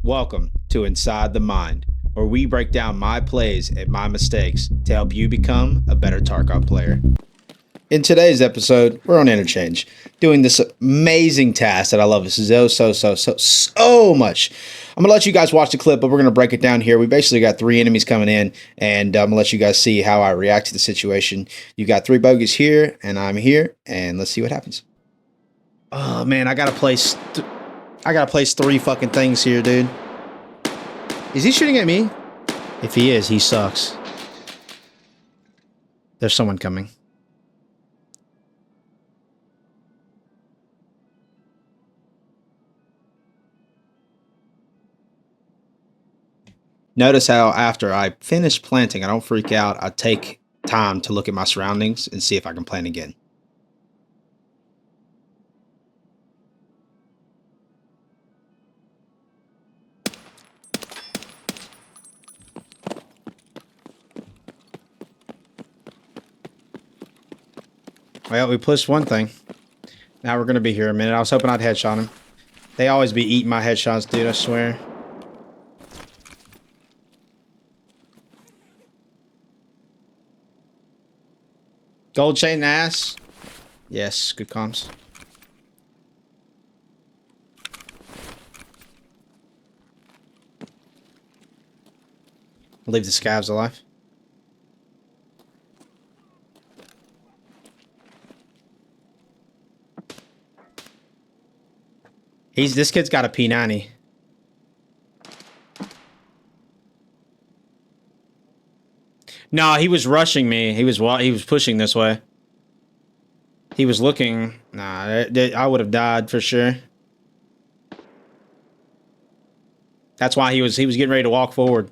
Welcome to Inside the Mind, where we break down my plays and my mistakes to help you become a better Tarkov player. In today's episode, we're on Interchange, doing this amazing task that I love so much. I'm going to let you guys watch the clip, but we're going to break it down here. We basically got 3 enemies coming in, and I'm going to let you guys see how I react to the situation. You got 3 bogeys here, and I'm here, and let's see what happens. Oh, man, I got to place 3 fucking things here, dude. Is he shooting at me? If he is, he sucks. There's someone coming. Notice how after I finish planting, I don't freak out. I take time to look at my surroundings and see if I can plant again. Well, we pushed one thing. Now we're going to be here a minute. I was hoping I'd headshot him. They always be eating my headshots, dude, I swear. Gold chain ass. Yes, good comms. I'll leave the scavs alive. This kid's got a P90. No, he was rushing me. He was pushing this way. He was looking. Nah, I would have died for sure. That's why he was getting ready to walk forward.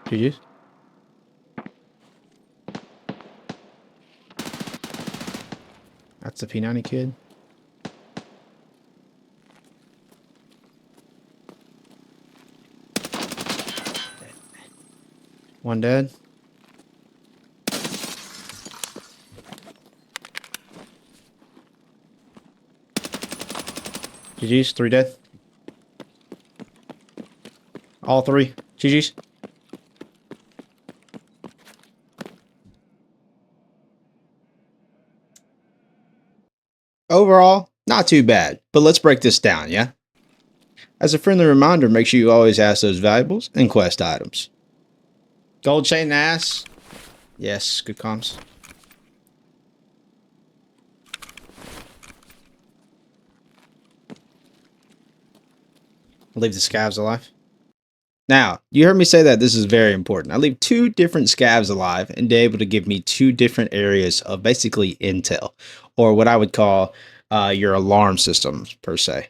GG's. That's the P90 kid. One dead. GG's, 3 dead. All 3. GG's. Overall, not too bad, but let's break this down, yeah? As a friendly reminder, make sure you always ask those valuables and quest items. Gold chain ass. Yes, good comms. I'll leave the scavs alive. Now, you heard me say that this is very important. I leave 2 different scavs alive and they're able to give me 2 different areas of basically intel, or what I would call your alarm systems per se.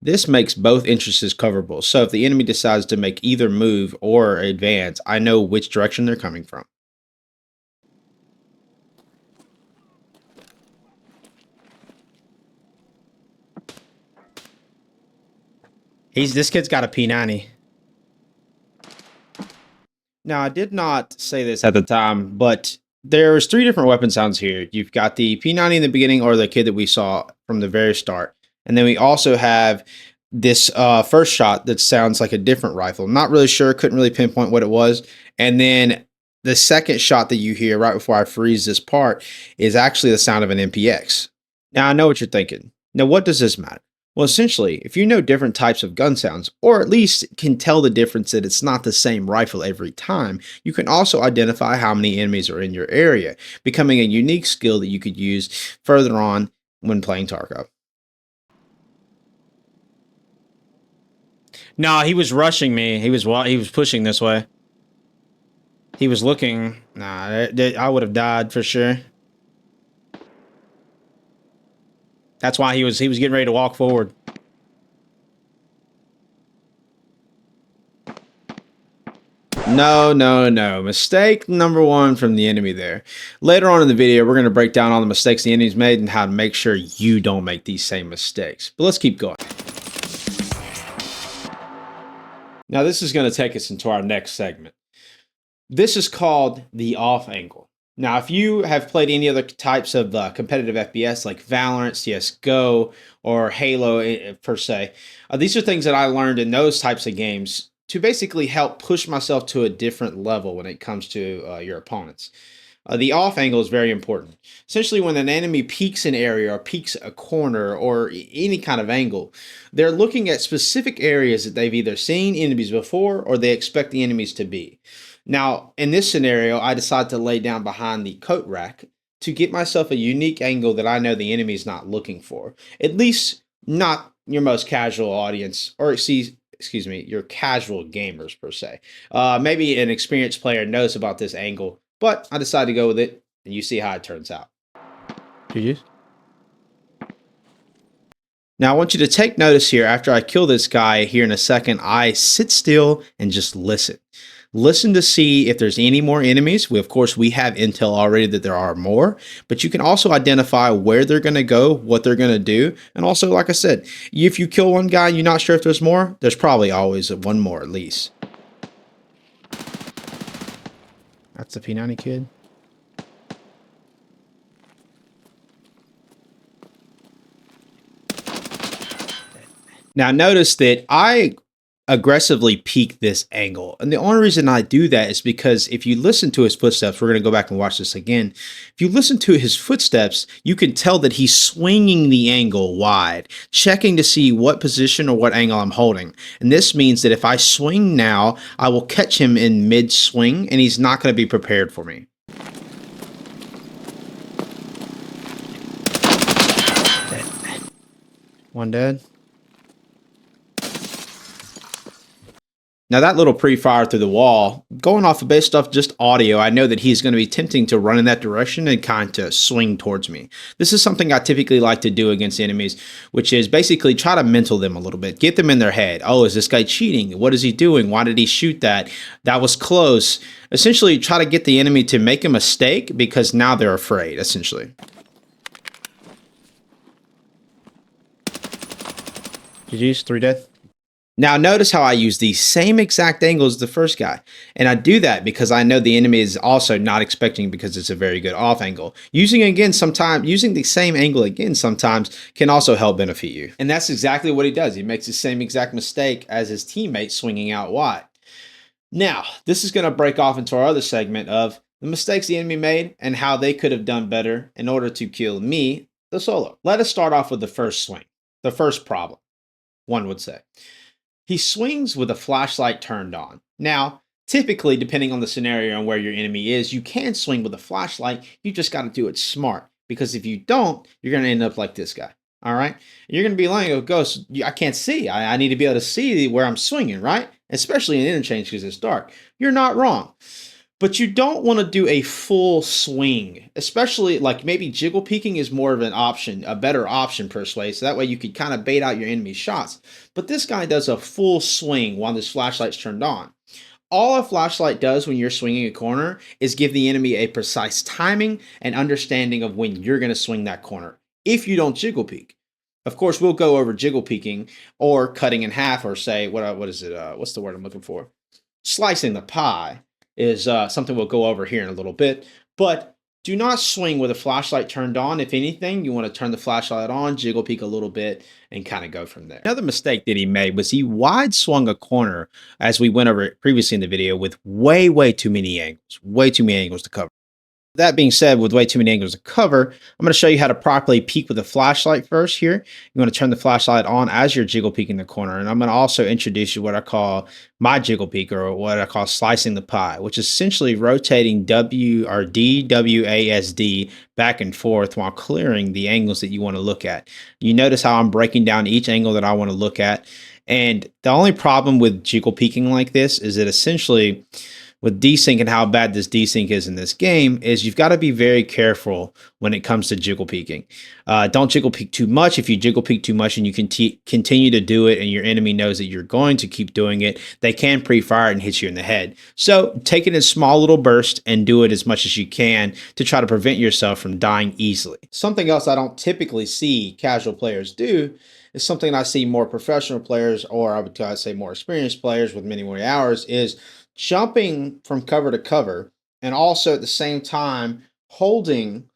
This makes both entrances coverable, so if the enemy decides to make either move or advance, I know which direction they're coming from. This kid's got a P90. Now, I did not say this at the time, but there's 3 different weapon sounds here. You've got the P90 in the beginning, or the kid that we saw from the very start. And then we also have this first shot that sounds like a different rifle. Not really sure, couldn't really pinpoint what it was. And then the second shot that you hear right before I freeze this part is actually the sound of an MPX. Now, I know what you're thinking. Now, what does this matter? Well, essentially, if you know different types of gun sounds, or at least can tell the difference that it's not the same rifle every time, you can also identify how many enemies are in your area, becoming a unique skill that you could use further on when playing Tarkov. No, he was rushing me. He was pushing this way. He was looking. Nah, I would have died for sure. That's why he was getting ready to walk forward. No. Mistake number 1 from the enemy there. Later on in the video, we're going to break down all the mistakes the enemy's made and how to make sure you don't make these same mistakes. But let's keep going. Now, this is going to take us into our next segment. This is called the off angle. Now, if you have played any other types of competitive FPS like Valorant, CS:GO, or Halo per se, these are things that I learned in those types of games to basically help push myself to a different level when it comes to your opponents. The off angle is very important. Essentially, when an enemy peeks an area or peeks a corner or any kind of angle, they're looking at specific areas that they've either seen enemies before or they expect the enemies to be. Now, in this scenario, I decide to lay down behind the coat rack to get myself a unique angle that I know the enemy is not looking for. At least not your most casual audience, or excuse me, your casual gamers per se. Maybe an experienced player knows about this angle, but I decided to go with it, and you see how it turns out. GG's. Now, I want you to take notice here. After I kill this guy here in a second, I sit still and just listen. Listen to see if there's any more enemies. Of course, we have intel already that there are more, but you can also identify where they're going to go, what they're going to do. And also, like I said, if you kill one guy and you're not sure if there's more, there's probably always one more at least. That's the P90 kid. Now, notice that I aggressively peek this angle. And the only reason I do that is because if you listen to his footsteps, we're going to go back and watch this again. If you listen to his footsteps, you can tell that he's swinging the angle wide, checking to see what position or what angle I'm holding. And this means that if I swing now, I will catch him in mid swing and he's not going to be prepared for me. One dead. Now that little pre-fire through the wall, going off of based off just audio, I know that he's going to be tempting to run in that direction and kind of swing towards me. This is something I typically like to do against enemies, which is basically try to mental them a little bit. Get them in their head. Oh, is this guy cheating? What is he doing? Why did he shoot that? That was close. Essentially, try to get the enemy to make a mistake because now they're afraid, essentially. GG's, 3 dead. Now notice how I use the same exact angle as the first guy. And I do that because I know the enemy is also not expecting because it's a very good off angle. Using the same angle again sometimes can also help benefit you. And that's exactly what he does. He makes the same exact mistake as his teammate swinging out wide. Now, this is going to break off into our other segment of the mistakes the enemy made and how they could have done better in order to kill me, the solo. Let us start off with the first swing, the first problem, one would say. He swings with a flashlight turned on. Now, typically, depending on the scenario and where your enemy is, you can swing with a flashlight. You just got to do it smart. Because if you don't, you're going to end up like this guy. All right? You're going to be like, oh, Ghost, I can't see. I need to be able to see where I'm swinging, right? Especially in interchange because it's dark. You're not wrong. But you don't want to do a full swing, especially like maybe jiggle peeking is more of an option, a better option per se. So that way you could kind of bait out your enemy's shots. But this guy does a full swing while this flashlight's turned on. All a flashlight does when you're swinging a corner is give the enemy a precise timing and understanding of when you're going to swing that corner if you don't jiggle peek. Of course, we'll go over jiggle peeking or cutting in half or say, what is it? What's the word I'm looking for? Slicing the pie is something we'll go over here in a little bit. But do not swing with a flashlight turned on. If anything, you want to turn the flashlight on, jiggle peek a little bit, and kind of go from there. Another mistake that he made was he wide swung a corner, as we went over previously in the video, with way too many angles to cover. That being said, with way too many angles to cover, I'm going to show you how to properly peek with a flashlight first here. You want to turn the flashlight on as you're jiggle peeking the corner. And I'm going to also introduce you what I call my jiggle peek, or what I call slicing the pie, which is essentially rotating DWASD back and forth while clearing the angles that you want to look at. You notice how I'm breaking down each angle that I want to look at. And the only problem with jiggle peeking like this is that essentially with desync and how bad this desync is in this game is you've got to be very careful when it comes to jiggle peeking. Don't jiggle peek too much. If you jiggle peek too much and you continue to do it and your enemy knows that you're going to keep doing it, they can pre-fire and hit you in the head. So take it in small little bursts and do it as much as you can to try to prevent yourself from dying easily. Something else I don't typically see casual players do is something I see more professional players, or I would say more experienced players with many more hours, is jumping from cover to cover and also at the same time holding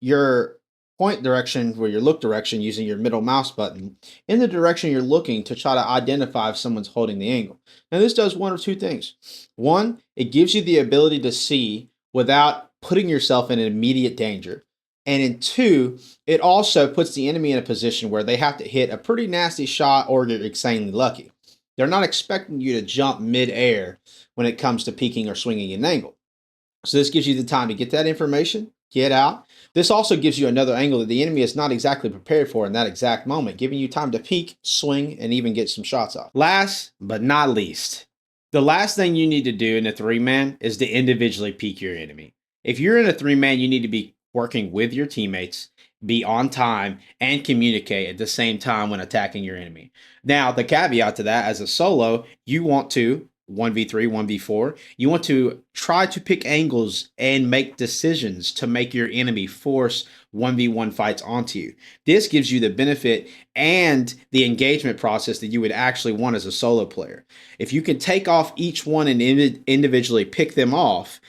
your point direction or your look direction using your middle mouse button in the direction you're looking to try to identify if someone's holding the angle. Now, this does one of two things. One, it gives you the ability to see without putting yourself in immediate danger. And in two, it also puts the enemy in a position where they have to hit a pretty nasty shot or you're insanely lucky. They're not expecting you to jump mid-air when it comes to peeking or swinging an angle. So this gives you the time to get that information, get out. This also gives you another angle that the enemy is not exactly prepared for in that exact moment, giving you time to peek, swing, and even get some shots off. Last but not least, the last thing you need to do in a 3-man is to individually peek your enemy. If you're in a 3-man, you need to be working with your teammates, be on time, and communicate at the same time when attacking your enemy. Now, the caveat to that, as a solo, you want to 1v3, 1v4. You want to try to pick angles and make decisions to make your enemy force 1v1 fights onto you. This gives you the benefit and the engagement process that you would actually want as a solo player. If you can take off each one and individually pick them off,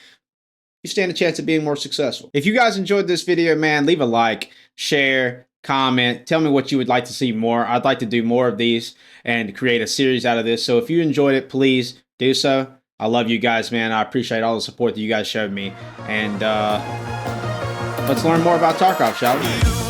you stand a chance of being more successful. If you guys enjoyed this video, man, leave a like, share, comment, tell me what you would like to see more. I'd like to do more of these and create a series out of this. So if you enjoyed it, please do so. I love you guys, man. I appreciate all the support that you guys showed me. And let's learn more about Tarkov, shall we?